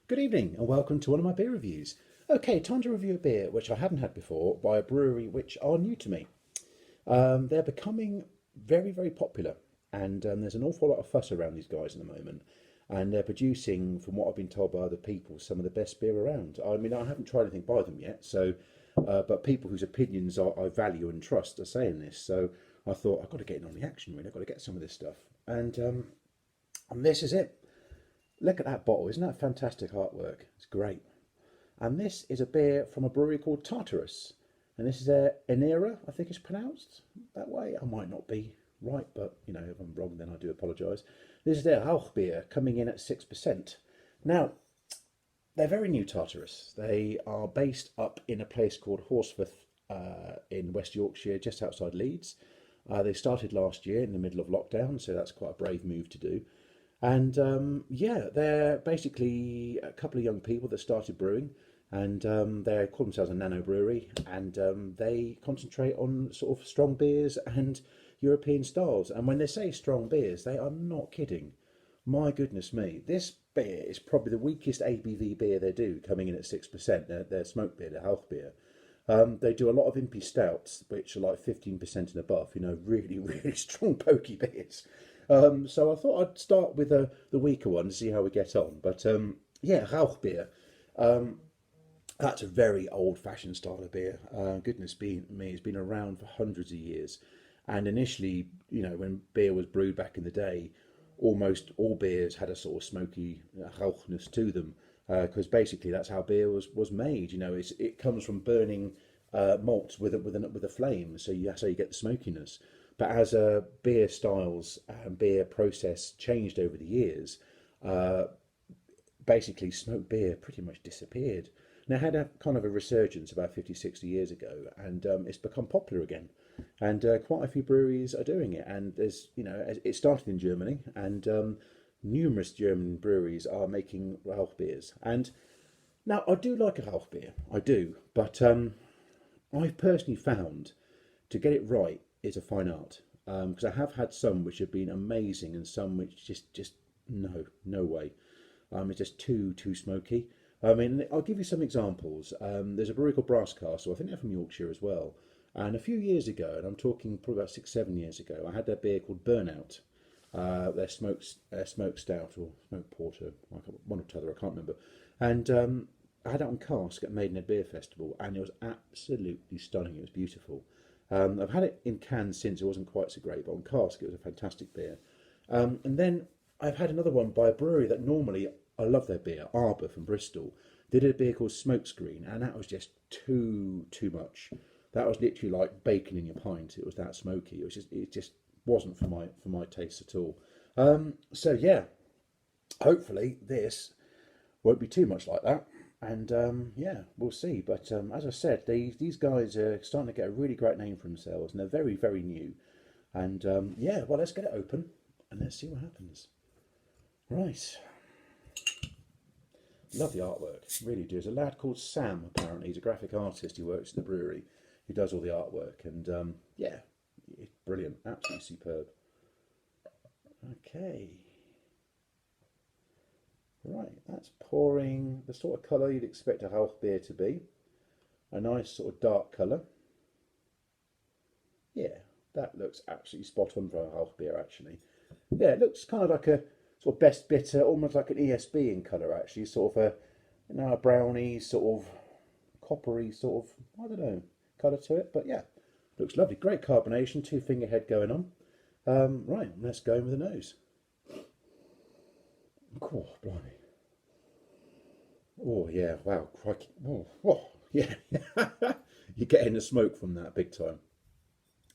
Good evening and welcome to one of my beer reviews. Okay, time to review a beer which I haven't had before by a brewery which are new to me. They're becoming very, very popular and there's an awful lot of fuss around these guys at the moment. And they're producing, from what I've been told by other people, some of the best beer around. I mean, I haven't tried anything by them yet, but people whose opinions I value and trust are saying this. So I thought, I've got to get in on the action, really. I've got to get some of this stuff. And this is it. Look at that bottle, isn't that fantastic artwork? It's great. And this is a beer from a brewery called Tartarus. And this is a Enenra, I think it's pronounced that way. I might not be right, but you know, if I'm wrong, then I do apologise. This is their Rauchbeir coming in at 6%. Now, they're very new, Tartarus. They are based up in a place called Horsforth in West Yorkshire, just outside Leeds. They started last year in the middle of lockdown, so that's quite a brave move to do. And yeah, they're basically a couple of young people that started brewing, and they call themselves a nano brewery, and they concentrate on sort of strong beers and European styles. And when they say strong beers, they are not kidding. My goodness me, this beer is probably the weakest ABV beer they do, coming in at 6%. Their smoke beer, their health beer. They do a lot of impy stouts, which are like 15% and above, you know, really, really strong, pokey beers. So I thought I'd start with the weaker one to see how we get on. But yeah, Rauchbeir. That's a very old-fashioned style of beer. Goodness me, it's been around for hundreds of years. And initially, you know, when beer was brewed back in the day, almost all beers had a sort of smoky rauchness to them, because basically that's how beer was made. You know, it comes from burning malts with a flame, so that's how you get the smokiness. But as beer styles and beer process changed over the years, basically smoked beer pretty much disappeared. Now, it had a kind of a resurgence about 50, 60 years ago, and it's become popular again. And quite a few breweries are doing it. And there's, you know, it started in Germany, and numerous German breweries are making Rauch beers. And now, I do like a Rauch beer, I do, but I've personally found to get it right is a fine art. Because I have had some which have been amazing, and some which just no way. It's just too smoky. I mean, I'll give you some examples. There's a brewery called Brass Castle. I think they're from Yorkshire as well. And a few years ago, and I'm talking probably about 6, 7 years ago, I had their beer called Burnout. Their smoked stout or smoked porter, one or t'other, I can't remember. And I had it on cask at Maidenhead Beer Festival, and it was absolutely stunning. It was beautiful. I've had it in cans since. It wasn't quite so great, but on cask it was a fantastic beer. And then I've had another one by a brewery that normally I love their beer, Arbour from Bristol. They did a beer called Smokescreen, and that was just too much. That was literally like bacon in your pint. It was that smoky. It just wasn't for my taste at all. So yeah, hopefully this won't be too much like that. And yeah, we'll see. But as I said, these guys are starting to get a really great name for themselves, and they're very, very new. And yeah, well, let's get it open and let's see what happens. Right. Love the artwork, really do. There's a lad called Sam, apparently. He's a graphic artist. He works at the brewery. He does all the artwork. And yeah, it's brilliant. Absolutely superb. Okay. Right, that's pouring the sort of colour you'd expect a Rauch beer to be. A nice sort of dark colour. Yeah, that looks absolutely spot on for a Rauch beer, actually. Yeah, it looks kind of like a sort of best bitter, almost like an ESB in colour, actually. Sort of a browny, sort of coppery, sort of, I don't know, colour to it. But yeah, looks lovely. Great carbonation, two finger head going on. Right, let's go in with the nose. Oh, blimey. Oh, yeah, wow, crikey. Oh, yeah. You're getting the smoke from that big time.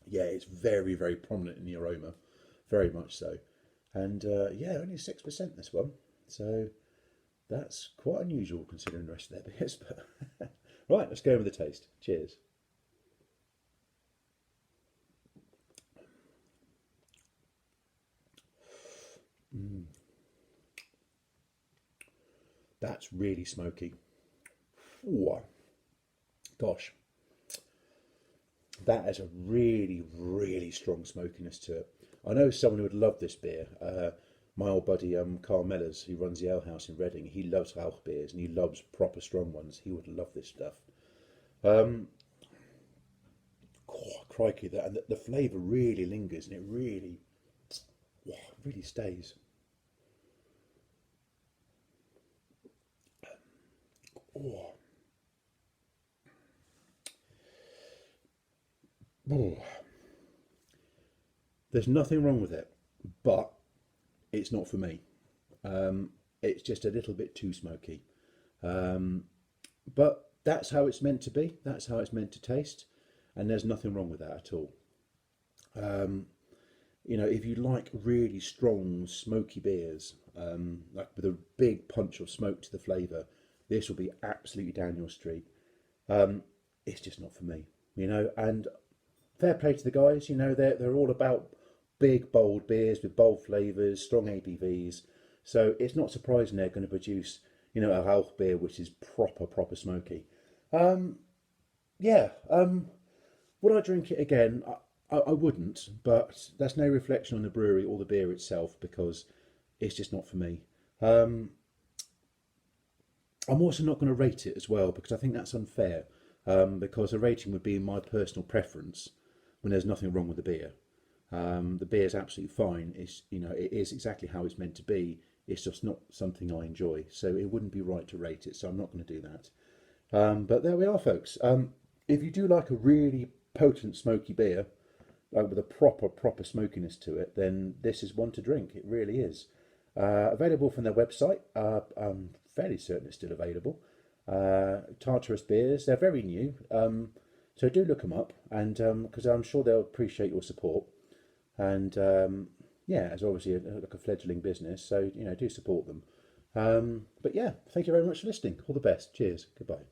Yeah, it's very, very prominent in the aroma. Very much so. And yeah, only 6% this one. So that's quite unusual considering the rest of their beers. But right, let's go with the taste. Cheers. That's really smoky. Ooh, gosh, that has a really, really strong smokiness to it. I know someone who would love this beer. My old buddy Carl Mellors, who runs the ale house in Reading, he loves Rauchbeers and he loves proper strong ones. He would love this stuff. Um, Crikey, that and the flavour really lingers and it really, really stays. Oh, oh. There's nothing wrong with it, but it's not for me. It's just a little bit too smoky. Um, but that's how it's meant to be. That's how it's meant to taste, and there's nothing wrong with that at all. Um, if you like really strong, smoky beers, like with a big punch of smoke to the flavour, this will be absolutely down your street. Um, it's just not for me, And fair play to the guys, they're all about big, bold beers with bold flavours, strong ABVs. So it's not surprising they're going to produce, a Rauchbeer which is proper smoky. Um, yeah. Would I drink it again? I wouldn't, but that's no reflection on the brewery or the beer itself because it's just not for me. Um, I'm also not going to rate it as well because I think that's unfair. Because a rating would be my personal preference when there's nothing wrong with the beer. The beer is absolutely fine. It is exactly how it's meant to be. It's just not something I enjoy, so it wouldn't be right to rate it. So I'm not going to do that. But there we are, folks. If you do like a really potent smoky beer, like with a proper smokiness to it, then this is one to drink. It really is. Available from their website. I'm fairly certain it's still available. Tartarus beers. They're very new, so do look them up, and because I'm sure they'll appreciate your support. And yeah, as obviously like a fledgling business, so do support them. But yeah, thank you very much for listening. All the best. Cheers. Goodbye.